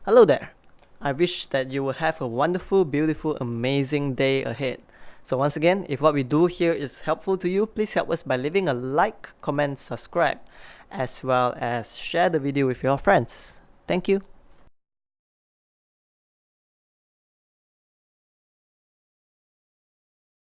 Hello there. I wish that you will have a wonderful, beautiful, amazing day ahead. So once again, if what we do here is helpful to you, please help us by leaving a like, comment, subscribe, as well as share the video with your friends. Thank you.